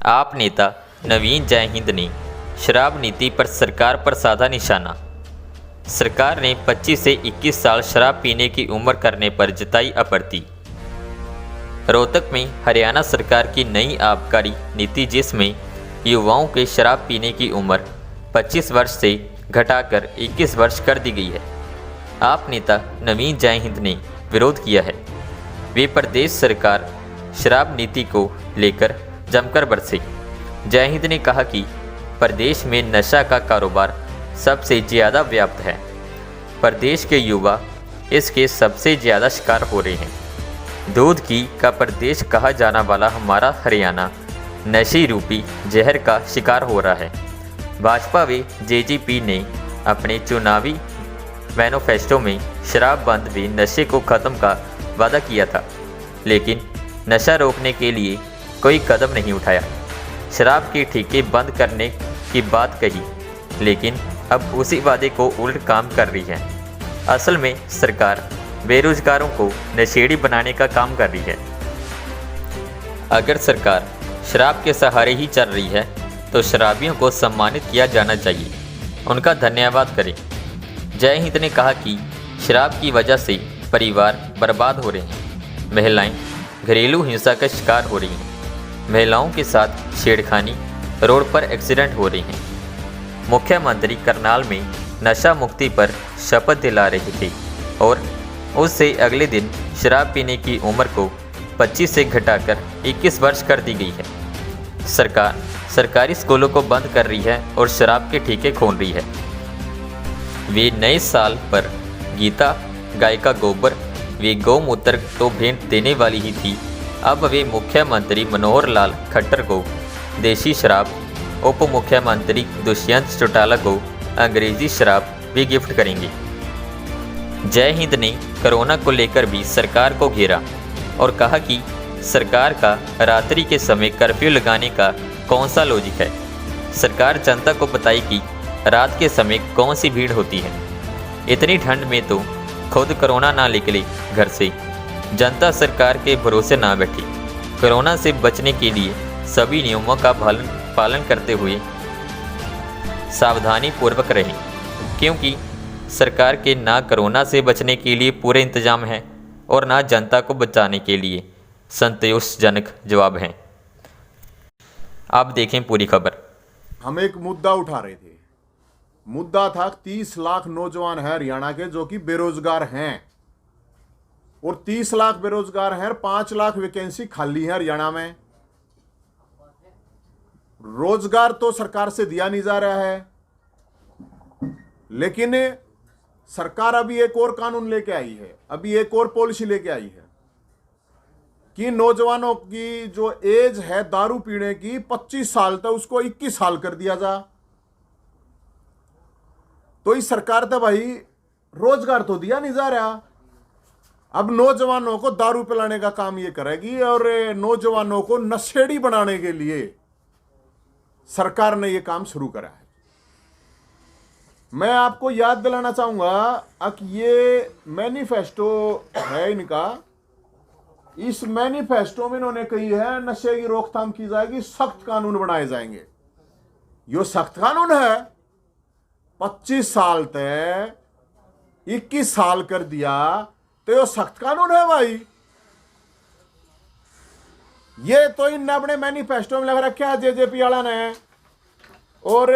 आप नेता नवीन जयहिंद ने शराब नीति पर सरकार पर साधा निशाना। सरकार ने 25 से 21 साल शराब पीने की उम्र करने पर जताई आपत्ति। रोहतक में हरियाणा सरकार की नई आबकारी नीति, जिसमें युवाओं के शराब पीने की उम्र 25 वर्ष से घटाकर 21 वर्ष कर दी गई है। आप नेता नवीन जयहिंद ने विरोध किया है। वे प्रदेश सरकार शराब नीति को लेकर जमकर बरसे। जयहिंद ने कहा कि प्रदेश में नशा का कारोबार सबसे ज़्यादा व्याप्त है। प्रदेश के युवा इसके सबसे ज़्यादा शिकार हो रहे हैं। दूध की का प्रदेश कहा जाना वाला हमारा हरियाणा नशे रूपी जहर का शिकार हो रहा है। भाजपा व जेजेपी ने अपने चुनावी मैनिफेस्टो में शराब बंद व नशे को ख़त्म का वादा किया था, लेकिन नशा रोकने के लिए कोई कदम नहीं उठाया। शराब के ठेके बंद करने की बात कही, लेकिन अब उसी वादे को उल्ट काम कर रही है। असल में सरकार बेरोजगारों को नशेड़ी बनाने का काम कर रही है। अगर सरकार शराब के सहारे ही चल रही है तो शराबियों को सम्मानित किया जाना चाहिए, उनका धन्यवाद करें। जयहिंद ने कहा कि शराब की वजह से परिवार बर्बाद हो रहे हैं। महिलाएं घरेलू हिंसा का शिकार हो रही हैं। महिलाओं के साथ छेड़खानी, रोड पर एक्सीडेंट हो रहे हैं। मुख्यमंत्री करनाल में नशा मुक्ति पर शपथ दिला रहे थे और उससे अगले दिन शराब पीने की उम्र को 25 से घटाकर 21 वर्ष कर दी गई है। सरकार सरकारी स्कूलों को बंद कर रही है और शराब के ठेके खोल रही है। वे नए साल पर गीता गाय का गोबर वे गौमूत्र तो भेंट देने वाली ही थी। अब वे मुख्यमंत्री मनोहर लाल खट्टर को देशी शराब, उप मुख्यमंत्री दुष्यंत चौटाला को अंग्रेजी शराब भी गिफ्ट करेंगे। जयहिंद ने कोरोना को लेकर भी सरकार को घेरा और कहा कि सरकार का रात्रि के समय कर्फ्यू लगाने का कौन सा लॉजिक है। सरकार जनता को बताए कि रात के समय कौन सी भीड़ होती है। इतनी ठंड में तो खुद कोरोना ना निकले घर से, जनता सरकार के भरोसे ना बैठी। कोरोना से बचने के लिए सभी नियमों का पालन करते हुए सावधानी पूर्वक रहें, क्योंकि सरकार के ना कोरोना से बचने के लिए पूरे इंतजाम हैं और ना जनता को बचाने के लिए संतोषजनक जवाब हैं। आप देखें पूरी खबर। हम एक मुद्दा उठा रहे थे। मुद्दा था 30 लाख नौजवान हैं हरियाणा के जो कि बेरोजगार हैं, और 30 लाख बेरोजगार हैं, 5 लाख वैकेंसी खाली है हरियाणा में। रोजगार तो सरकार से दिया नहीं जा रहा है, लेकिन सरकार अभी एक और कानून लेके आई है, अभी एक और पॉलिसी लेके आई है कि नौजवानों की जो एज है दारू पीने की 25 साल तक उसको 21 साल कर दिया जा। तो इस सरकार तो भाई रोजगार तो दिया नहीं जा रहा, अब नौजवानों को दारू पिलाने का काम ये करेगी और नौजवानों को नशेड़ी बनाने के लिए सरकार ने ये काम शुरू करा है। मैं आपको याद दिलाना चाहूंगा कि ये मैनिफेस्टो है इनका। इस मैनिफेस्टो में इन्होंने कही है नशे की रोकथाम की जाएगी, सख्त कानून बनाए जाएंगे। यो सख्त कानून है। 25 साल तक 21 साल कर दिया तो यो सख्त कानून है भाई। ये तो इनने अपने मैनिफेस्टो में लग रखा है जेजेपी वाला ने, और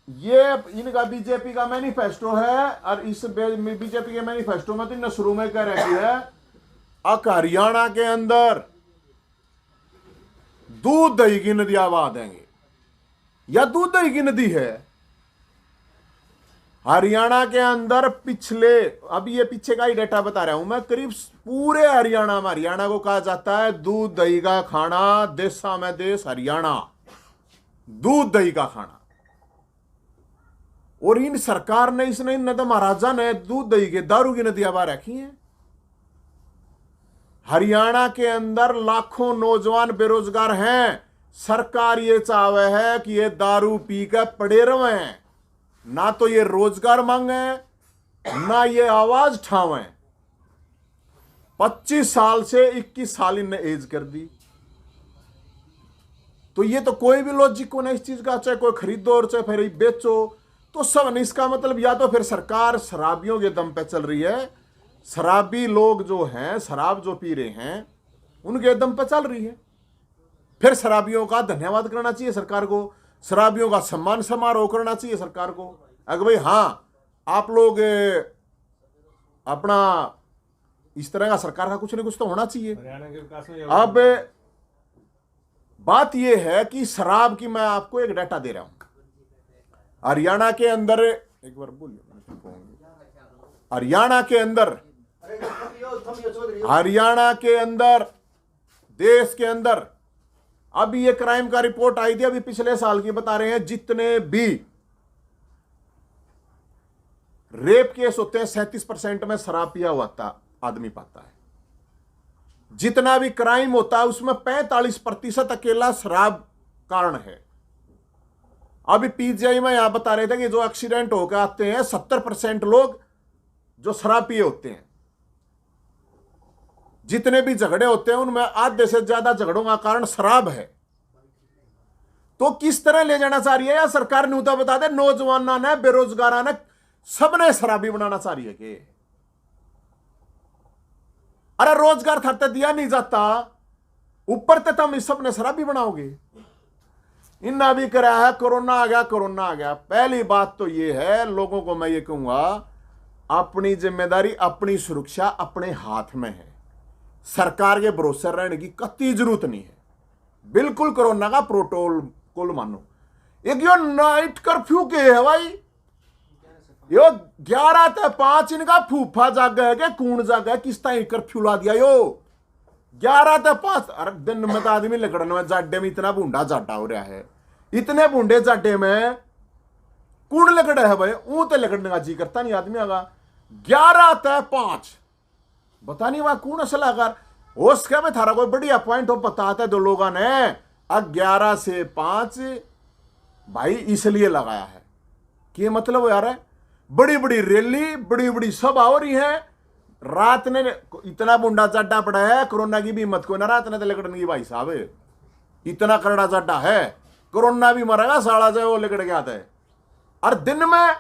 ये इनका बीजेपी का मैनिफेस्टो है। और इस बीजेपी के मैनिफेस्टो में तो इन्होंने शुरू में कह रखी है हरियाणा के अंदर दूध दही की नदियां बहा देंगे, या दूध दही की नदी है हरियाणा के अंदर। पिछले अभी ये पीछे का ही डेटा बता रहा हूं मैं, करीब पूरे हरियाणा में, हरियाणा को कहा जाता है दूध दही का खाना, देशा में देश हरियाणा, दूध दही का खाना। और इन सरकार ने इसने इन तो महाराजा ने दूध दही के दारू की नदियां बहा रखी हैं। हरियाणा के अंदर लाखों नौजवान बेरोजगार हैं। सरकार ये चाहे है कि ये दारू पी कर पड़े रहे, ना तो ये रोजगार मांगे ना ये आवाज ठावे। 25 साल से 21 साल इनने एज कर दी। तो ये तो कोई भी लॉजिक को नहीं इस चीज का, चाहे कोई खरीदो और चाहे फिर बेचो, तो सब नहीं। इसका मतलब या तो फिर सरकार शराबियों के दम पे चल रही है, शराबी लोग जो हैं, शराब जो पी रहे हैं, उनके दम पे चल रही है। फिर शराबियों का धन्यवाद करना चाहिए सरकार को, शराबियों का सम्मान समारोह करना चाहिए सरकार को। अगर भाई हाँ आप लोग अपना इस तरह का सरकार का कुछ न कुछ तो होना चाहिए। अब बात यह है कि शराब की मैं आपको एक डाटा दे रहा हूं। हरियाणा के अंदर, एक बार बोलिए, हरियाणा के अंदर देश के अंदर अभी ये क्राइम का रिपोर्ट आई थी, अभी पिछले साल की बता रहे हैं, जितने भी रेप केस होते हैं 37% में शराब पिया हुआ था आदमी पाता है। जितना भी क्राइम होता है उसमें 45% अकेला शराब कारण है। अभी पीजीआई में यहां बता रहे थे कि जो एक्सीडेंट होकर आते हैं 70% लोग जो शराब पिए होते हैं। जितने भी झगड़े होते हैं उनमें आधे से ज्यादा झगड़ों का कारण शराब है। तो किस तरह ले जाना चाह रही है, या सरकार ने उतना बता दे, नौजवाना ने, बेरोजगार ने, सबने शराबी बनाना चाह रही है कि अरे रोजगार था दिया नहीं जाता, ऊपर तो तुम इस सबने शराबी बनाओगे। इन्ना भी करा है, कोरोना आ गया। पहली बात तो ये है, लोगों को मैं ये कहूंगा, अपनी जिम्मेदारी, अपनी सुरक्षा अपने हाथ में है। सरकार के भरोसे रहने की कतई जरूरत नहीं है। बिल्कुल कोरोना का प्रोटोकॉल मानो। एक यो नाइट कर्फ्यू के है भाई, यो 11 से 5 इनका फूफा जागा है, कूण जागा है, किस तरह कर्फ्यू ला दिया यो 11 से 5। अरे दिन में तो आदमी लकड़न में जाडे में इतना बूंडा जाडा हो रहा है, इतने बूंडे जाडे में कूण लकड़ा है भाई, ऊं तो लकड़ने का जी करता नहीं आदमी आगा। 11 से 5 बता नहीं वहां कौन सलाहकार हो सके में थारा कोई बढ़िया पॉइंट हो बताता है दो लोगों ने। अब 11 से 5 भाई इसलिए लगाया है कि मतलब यार है, बड़ी बड़ी रैली, बड़ी बड़ी सभा हो रही है। रात ने इतना बुंडा चड्डा पड़ा है, कोरोना की भी हिम्मत को ना रात ने तो लकड़न की भाई साहब, इतना करड़ा चड्डा है, कोरोना भी मरेगा साड़ा जाए वो लकड़ के आता है। और दिन में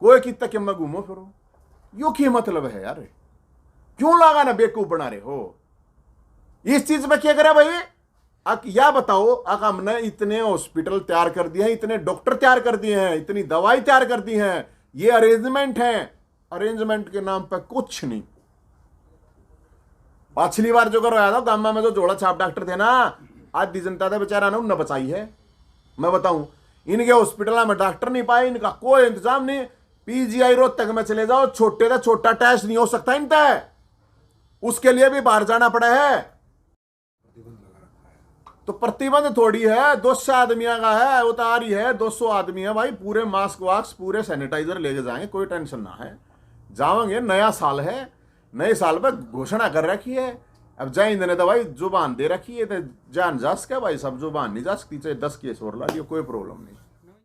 कोई कितना कि मैं घूमो फिरो, यो की मतलब है यार, क्यों लगा ना बेवकूफ बना रहे हो। इस चीज में क्या करे भाई, या बताओ, हमने इतने हॉस्पिटल तैयार कर दिए हैं, इतने डॉक्टर तैयार कर दिए हैं, इतनी दवाई तैयार कर दी है, ये अरेंजमेंट है, अरेंजमेंट के नाम पे कुछ नहीं। पिछली बार जो करवाया था गामा में जो जोड़ा छाप डॉक्टर थे ना, आधी जनता था बेचारा ने उन्हें बचाई है। मैं बताऊं, इनके हॉस्पिटल में डॉक्टर नहीं पाए, इनका कोई इंतजाम नहीं। पीजीआई रोहतक में चले जाओ, छोटे से छोटा टेस्ट नहीं हो सकता इनका, उसके लिए भी बाहर जाना पड़ा है। तो प्रतिबंध थोड़ी है, 200 आदमियों का है, वो तो आ रही है 200 आदमी है भाई, पूरे मास्क वास्क, पूरे सैनिटाइजर लेके जाएंगे, कोई टेंशन ना है, जाओगे। नया साल है, नए साल पर घोषणा कर रखी है। अब जाएंगे ने तो भाई जुबान दे रखी है, तो जान जा सके भाई, सब जुबान नहीं जा सकती, चाहे 10 केस और ला लियो, कोई प्रॉब्लम नहीं।